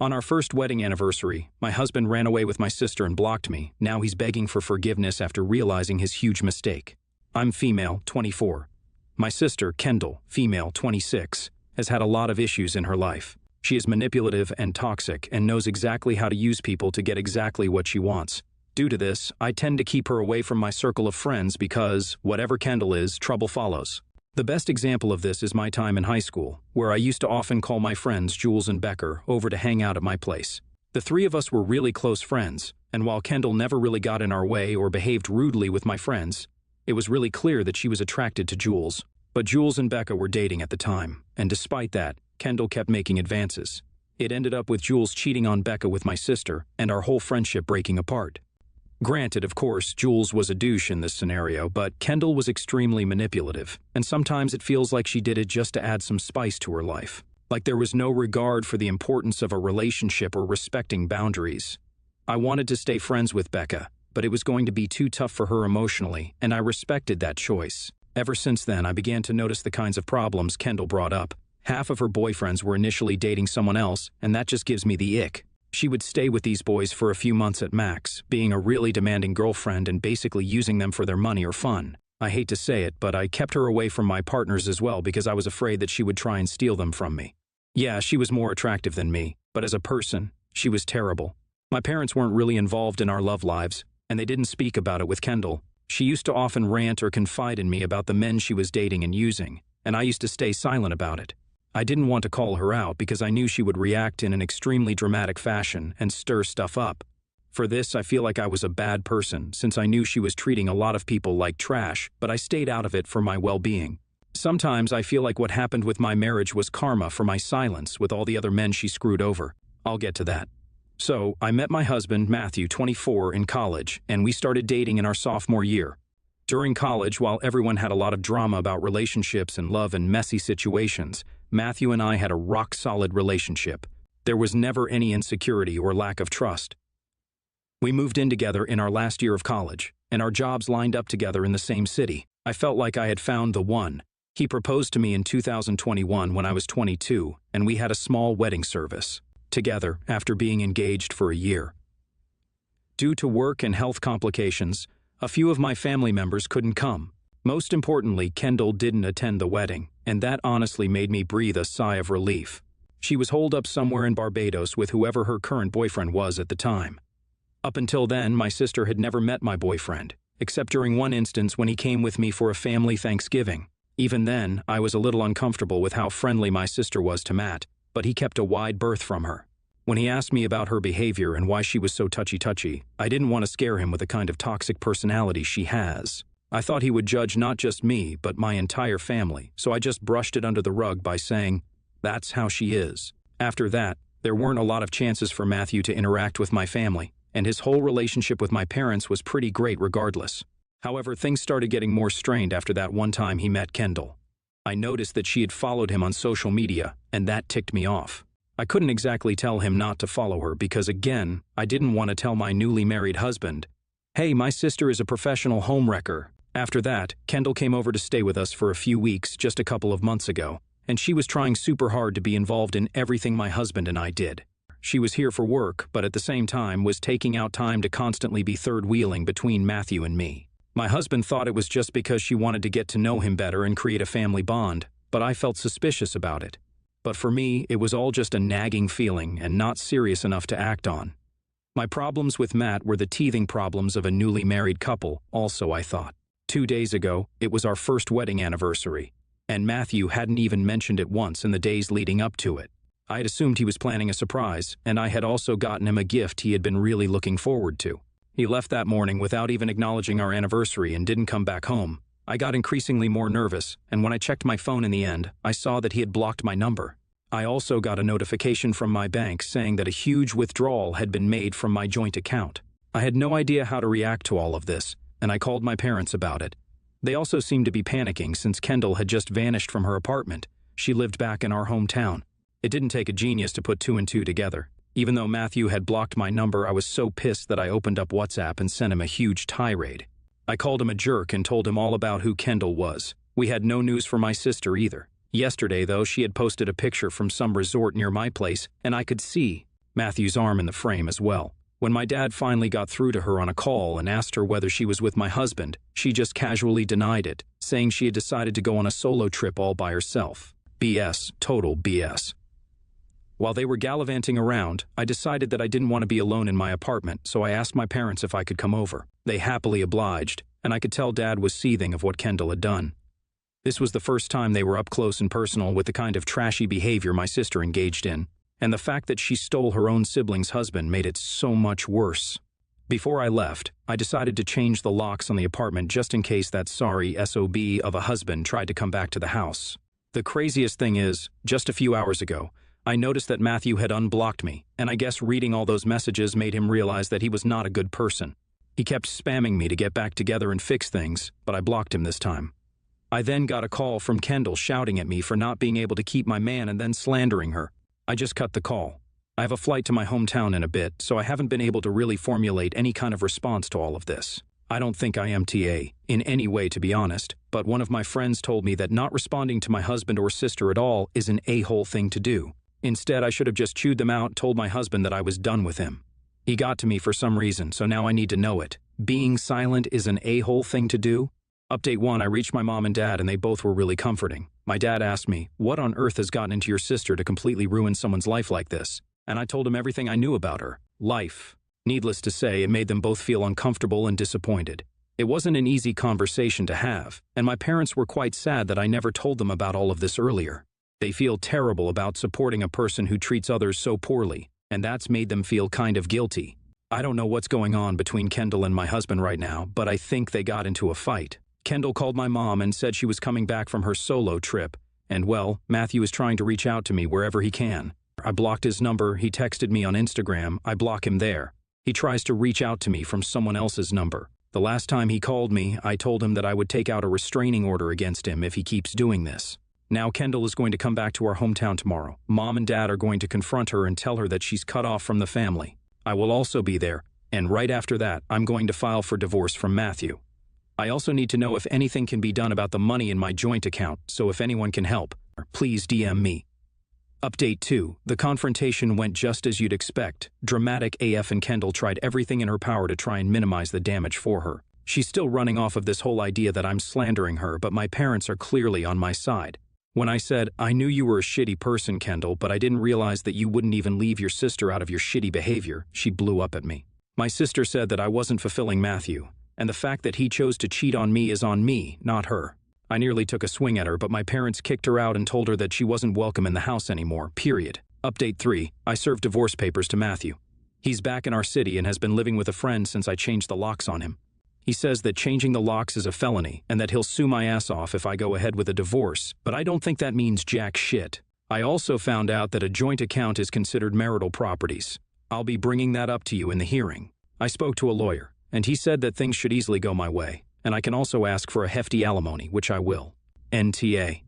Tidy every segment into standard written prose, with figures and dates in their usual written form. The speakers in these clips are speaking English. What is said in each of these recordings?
On our first wedding anniversary, my husband ran away with my sister and blocked me. Now he's begging for forgiveness after realizing his huge mistake. I'm female, 24. My sister, Kendall, female, 26, has had a lot of issues in her life. She is manipulative and toxic and knows exactly how to use people to get exactly what she wants. Due to this, I tend to keep her away from my circle of friends because, whatever Kendall is, trouble follows. The best example of this is my time in high school, where I used to often call my friends Jules and Becker over to hang out at my place. The three of us were really close friends, and while Kendall never really got in our way or behaved rudely with my friends, it was really clear that she was attracted to Jules. But Jules and Becca were dating at the time, and despite that, Kendall kept making advances. It ended up with Jules cheating on Becca with my sister, and our whole friendship breaking apart. Granted, of course, Jules was a douche in this scenario, but Kendall was extremely manipulative, and sometimes it feels like she did it just to add some spice to her life. Like there was no regard for the importance of a relationship or respecting boundaries. I wanted to stay friends with Becca, but it was going to be too tough for her emotionally, and I respected that choice. Ever since then, I began to notice the kinds of problems Kendall brought up. Half of her boyfriends were initially dating someone else, and that just gives me the ick. She would stay with these boys for a few months at max, being a really demanding girlfriend and basically using them for their money or fun. I hate to say it, but I kept her away from my partners as well because I was afraid that she would try and steal them from me. Yeah, she was more attractive than me, but as a person, she was terrible. My parents weren't really involved in our love lives, and they didn't speak about it with Kendall. She used to often rant or confide in me about the men she was dating and using, and I used to stay silent about it. I didn't want to call her out because I knew she would react in an extremely dramatic fashion and stir stuff up. For this, I feel like I was a bad person since I knew she was treating a lot of people like trash, but I stayed out of it for my well-being. Sometimes I feel like what happened with my marriage was karma for my silence with all the other men she screwed over. I'll get to that. So, I met my husband, Matthew, 24, in college, and we started dating in our sophomore year. During college, while everyone had a lot of drama about relationships and love and messy situations, Matthew and I had a rock-solid relationship. There was never any insecurity or lack of trust. We moved in together in our last year of college, and our jobs lined up together in the same city. I felt like I had found the one. He proposed to me in 2021 when I was 22, and we had a small wedding service together after being engaged for a year. Due to work and health complications, a few of my family members couldn't come. Most importantly, Kendall didn't attend the wedding, and that honestly made me breathe a sigh of relief. She was holed up somewhere in Barbados with whoever her current boyfriend was at the time. Up until then, my sister had never met my boyfriend, except during one instance when he came with me for a family Thanksgiving. Even then, I was a little uncomfortable with how friendly my sister was to Matt, but he kept a wide berth from her. When he asked me about her behavior and why she was so touchy-touchy, I didn't want to scare him with the kind of toxic personality she has. I thought he would judge not just me, but my entire family, so I just brushed it under the rug by saying, "That's how she is." After that, there weren't a lot of chances for Matthew to interact with my family, and his whole relationship with my parents was pretty great regardless. However, things started getting more strained after that one time he met Kendall. I noticed that she had followed him on social media, and that ticked me off. I couldn't exactly tell him not to follow her because, again, I didn't want to tell my newly married husband, "Hey, my sister is a professional homewrecker." After that, Kendall came over to stay with us for a few weeks just a couple of months ago, and she was trying super hard to be involved in everything my husband and I did. She was here for work, but at the same time was taking out time to constantly be third-wheeling between Matthew and me. My husband thought it was just because she wanted to get to know him better and create a family bond, but I felt suspicious about it. But for me, it was all just a nagging feeling and not serious enough to act on. My problems with Matt were the teething problems of a newly married couple, also, I thought. 2 days ago, it was our first wedding anniversary, and Matthew hadn't even mentioned it once in the days leading up to it. I had assumed he was planning a surprise, and I had also gotten him a gift he had been really looking forward to. He left that morning without even acknowledging our anniversary and didn't come back home. I got increasingly more nervous, and when I checked my phone in the end, I saw that he had blocked my number. I also got a notification from my bank saying that a huge withdrawal had been made from my joint account. I had no idea how to react to all of this, and I called my parents about it. They also seemed to be panicking since Kendall had just vanished from her apartment. She lived back in our hometown. It didn't take a genius to put two and two together. Even though Matthew had blocked my number, I was so pissed that I opened up WhatsApp and sent him a huge tirade. I called him a jerk and told him all about who Kendall was. We had no news for my sister either. Yesterday, though, she had posted a picture from some resort near my place, and I could see Matthew's arm in the frame as well. When my dad finally got through to her on a call and asked her whether she was with my husband, she just casually denied it, saying she had decided to go on a solo trip all by herself. BS, total BS. While they were gallivanting around, I decided that I didn't want to be alone in my apartment, so I asked my parents if I could come over. They happily obliged, and I could tell Dad was seething of what Kendall had done. This was the first time they were up close and personal with the kind of trashy behavior my sister engaged in, and the fact that she stole her own sibling's husband made it so much worse. Before I left, I decided to change the locks on the apartment just in case that sorry SOB of a husband tried to come back to the house. The craziest thing is, just a few hours ago, I noticed that Matthew had unblocked me, and I guess reading all those messages made him realize that he was not a good person. He kept spamming me to get back together and fix things, but I blocked him this time. I then got a call from Kendall shouting at me for not being able to keep my man and then slandering her. I just cut the call. I have a flight to my hometown in a bit, so I haven't been able to really formulate any kind of response to all of this. I don't think I am TA in any way, to be honest, but one of my friends told me that not responding to my husband or sister at all is an a-hole thing to do. Instead, I should have just chewed them out and told my husband that I was done with him. He got to me for some reason, so now I need to know it. Being silent is an a-hole thing to do? Update 1, I reached my mom and dad and they both were really comforting. My dad asked me, what on earth has gotten into your sister to completely ruin someone's life like this? And I told him everything I knew about her. Life. Needless to say, it made them both feel uncomfortable and disappointed. It wasn't an easy conversation to have, and my parents were quite sad that I never told them about all of this earlier. They feel terrible about supporting a person who treats others so poorly, and that's made them feel kind of guilty. I don't know what's going on between Kendall and my husband right now, but I think they got into a fight. Kendall called my mom and said she was coming back from her solo trip, and well, Matthew is trying to reach out to me wherever he can. I blocked his number, he texted me on Instagram, I block him there. He tries to reach out to me from someone else's number. The last time he called me, I told him that I would take out a restraining order against him if he keeps doing this. Now Kendall is going to come back to our hometown tomorrow. Mom and Dad are going to confront her and tell her that she's cut off from the family. I will also be there, and right after that, I'm going to file for divorce from Matthew. I also need to know if anything can be done about the money in my joint account, so if anyone can help, please DM me. Update 2. The confrontation went just as you'd expect. Dramatic AF and Kendall tried everything in her power to try and minimize the damage for her. She's still running off of this whole idea that I'm slandering her, but my parents are clearly on my side. When I said, I knew you were a shitty person, Kendall, but I didn't realize that you wouldn't even leave your sister out of your shitty behavior, she blew up at me. My sister said that I wasn't fulfilling Matthew, and the fact that he chose to cheat on me is on me, not her. I nearly took a swing at her, but my parents kicked her out and told her that she wasn't welcome in the house anymore, period. Update 3. I served divorce papers to Matthew. He's back in our city and has been living with a friend since I changed the locks on him. He says that changing the locks is a felony and that he'll sue my ass off if I go ahead with a divorce, but I don't think that means jack shit. I also found out that a joint account is considered marital properties. I'll be bringing that up to you in the hearing. I spoke to a lawyer, and he said that things should easily go my way, and I can also ask for a hefty alimony, which I will. NTA.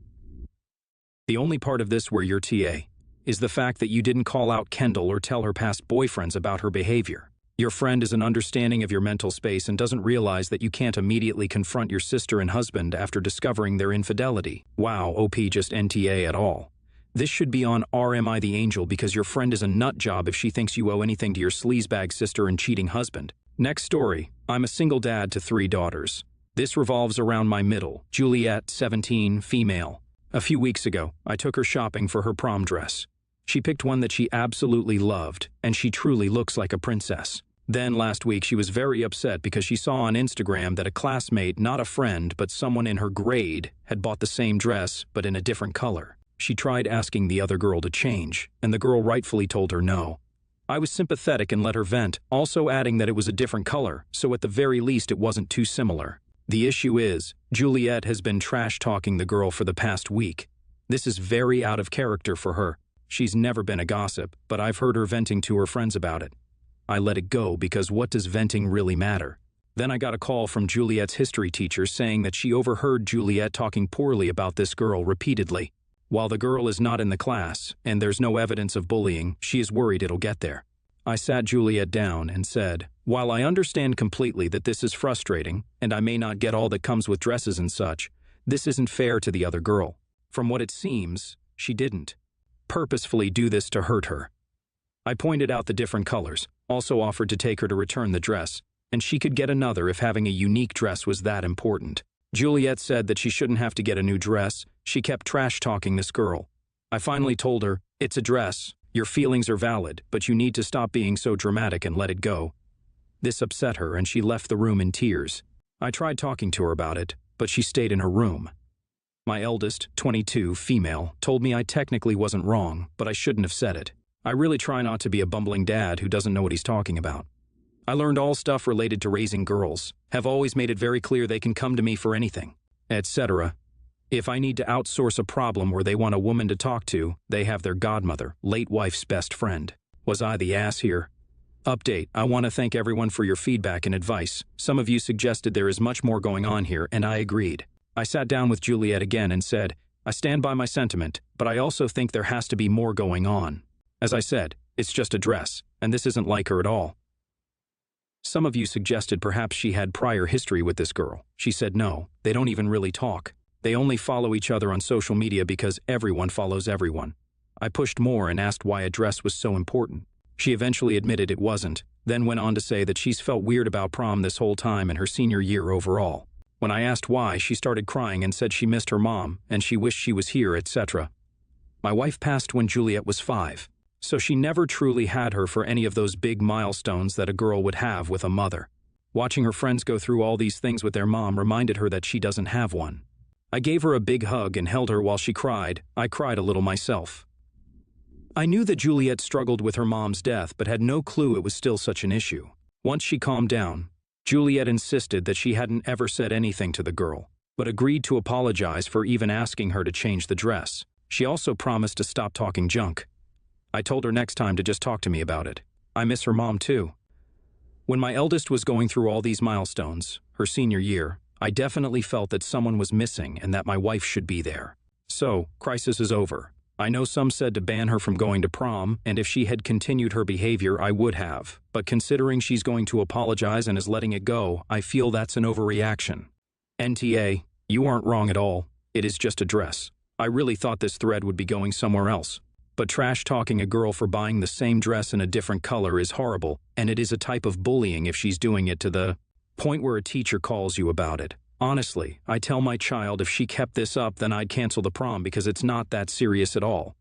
The only part of this where you're TA is the fact that you didn't call out Kendall or tell her past boyfriends about her behavior. Your friend is an understanding of your mental space and doesn't realize that you can't immediately confront your sister and husband after discovering their infidelity. Wow, OP just NTA at all. This should be on RMI the Angel because your friend is a nut job if she thinks you owe anything to your sleazebag sister and cheating husband. Next story. I'm a single dad to 3 daughters. This revolves around my middle, Juliet, 17, female. A few weeks ago, I took her shopping for her prom dress. She picked one that she absolutely loved, and she truly looks like a princess. Then last week she was very upset because she saw on Instagram that a classmate, not a friend, but someone in her grade, had bought the same dress, but in a different color. She tried asking the other girl to change, and the girl rightfully told her no. I was sympathetic and let her vent, also adding that it was a different color, so at the very least it wasn't too similar. The issue is, Juliet has been trash-talking the girl for the past week. This is very out of character for her. She's never been a gossip, but I've heard her venting to her friends about it. I let it go because what does venting really matter? Then I got a call from Juliet's history teacher saying that she overheard Juliet talking poorly about this girl repeatedly. While the girl is not in the class, and there's no evidence of bullying, she is worried it'll get there. I sat Juliet down and said, while I understand completely that this is frustrating, and I may not get all that comes with dresses and such, this isn't fair to the other girl. From what it seems, she didn't purposefully do this to hurt her. I pointed out the different colors, also offered to take her to return the dress, and she could get another if having a unique dress was that important. Juliet said that she shouldn't have to get a new dress. She kept trash-talking this girl. I finally told her, "It's a dress. Your feelings are valid, but you need to stop being so dramatic and let it go." This upset her and she left the room in tears. I tried talking to her about it, but she stayed in her room. My eldest, 22, female, told me I technically wasn't wrong, but I shouldn't have said it. I really try not to be a bumbling dad who doesn't know what he's talking about. I learned all stuff related to raising girls, have always made it very clear they can come to me for anything, etc. If I need to outsource a problem where they want a woman to talk to, they have their godmother, late wife's best friend. Was I the ass here? Update: I want to thank everyone for your feedback and advice. Some of you suggested there is much more going on here, and I agreed. I sat down with Juliet again and said, I stand by my sentiment, but I also think there has to be more going on. As I said, it's just a dress, and this isn't like her at all. Some of you suggested perhaps she had prior history with this girl. She said no, they don't even really talk. They only follow each other on social media because everyone follows everyone. I pushed more and asked why a dress was so important. She eventually admitted it wasn't, then went on to say that she's felt weird about prom this whole time and her senior year overall. When I asked why, she started crying and said she missed her mom and she wished she was here, etc. My wife passed when Juliet was 5. So she never truly had her for any of those big milestones that a girl would have with a mother. Watching her friends go through all these things with their mom reminded her that she doesn't have one. I gave her a big hug and held her while she cried. I cried a little myself. I knew that Juliet struggled with her mom's death but had no clue it was still such an issue. Once she calmed down, Juliet insisted that she hadn't ever said anything to the girl, but agreed to apologize for even asking her to change the dress. She also promised to stop talking junk. I told her next time to just talk to me about it. I miss her mom too. When my eldest was going through all these milestones, her senior year, I definitely felt that someone was missing and that my wife should be there. So, crisis is over. I know some said to ban her from going to prom, and if she had continued her behavior, I would have. But considering she's going to apologize and is letting it go, I feel that's an overreaction. NTA, you aren't wrong at all. It is just a dress. I really thought this thread would be going somewhere else. But trash-talking a girl for buying the same dress in a different color is horrible, and it is a type of bullying if she's doing it to the point where a teacher calls you about it. Honestly, I tell my child if she kept this up then I'd cancel the prom because it's not that serious at all.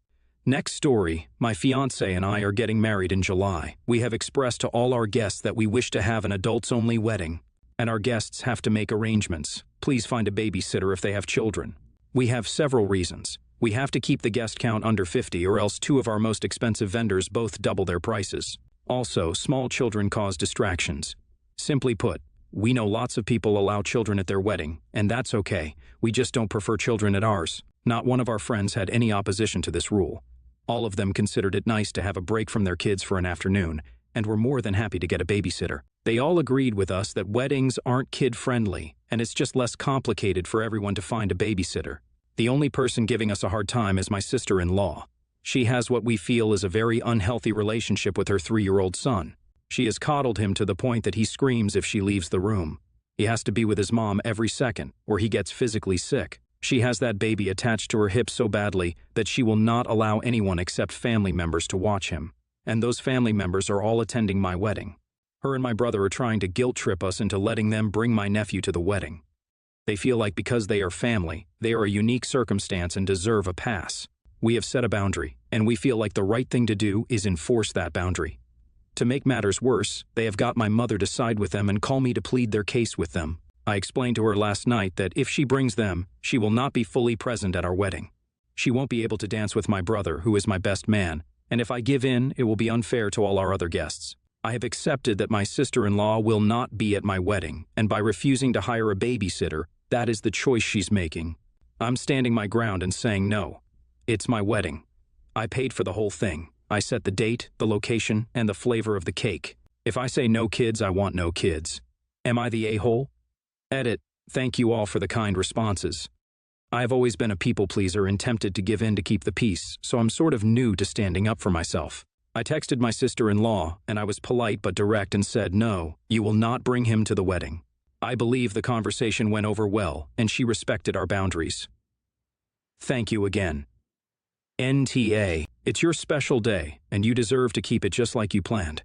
Next story, my fiancé and I are getting married in July. We have expressed to all our guests that we wish to have an adults-only wedding, and our guests have to make arrangements. Please find a babysitter if they have children. We have several reasons. We have to keep the guest count under 50 or else 2 of our most expensive vendors both double their prices. Also, small children cause distractions. Simply put, we know lots of people allow children at their wedding, and that's okay. We just don't prefer children at ours. Not one of our friends had any opposition to this rule. All of them considered it nice to have a break from their kids for an afternoon, and were more than happy to get a babysitter. They all agreed with us that weddings aren't kid-friendly, and it's just less complicated for everyone to find a babysitter. The only person giving us a hard time is my sister-in-law. She has what we feel is a very unhealthy relationship with her 3-year-old son. She has coddled him to the point that he screams if she leaves the room. He has to be with his mom every second, or he gets physically sick. She has that baby attached to her hip so badly that she will not allow anyone except family members to watch him. And those family members are all attending my wedding. Her and my brother are trying to guilt-trip us into letting them bring my nephew to the wedding. They feel like because they are family, they are a unique circumstance and deserve a pass. We have set a boundary, and we feel like the right thing to do is enforce that boundary. To make matters worse, they have got my mother to side with them and call me to plead their case with them. I explained to her last night that if she brings them, she will not be fully present at our wedding. She won't be able to dance with my brother, who is my best man, and if I give in, it will be unfair to all our other guests. I have accepted that my sister-in-law will not be at my wedding, and by refusing to hire a babysitter, that is the choice she's making. I'm standing my ground and saying no. It's my wedding. I paid for the whole thing. I set the date, the location, and the flavor of the cake. If I say no kids, I want no kids. Am I the a-hole? Edit. Thank you all for the kind responses. I have always been a people pleaser and tempted to give in to keep the peace, so I'm sort of new to standing up for myself. I texted my sister-in-law, and I was polite but direct and said, no, you will not bring him to the wedding. I believe the conversation went over well, and she respected our boundaries. Thank you again. NTA. It's your special day, and you deserve to keep it just like you planned.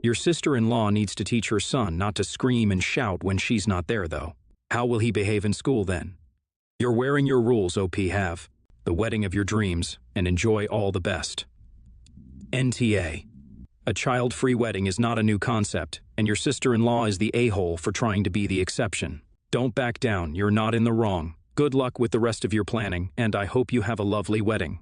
Your sister-in-law needs to teach her son not to scream and shout when she's not there, though. How will he behave in school then? You're wearing your rules, OP have. The wedding of your dreams, and enjoy all the best. NTA. A child-free wedding is not a new concept, and your sister-in-law is the a-hole for trying to be the exception. Don't back down, you're not in the wrong. Good luck with the rest of your planning, and I hope you have a lovely wedding.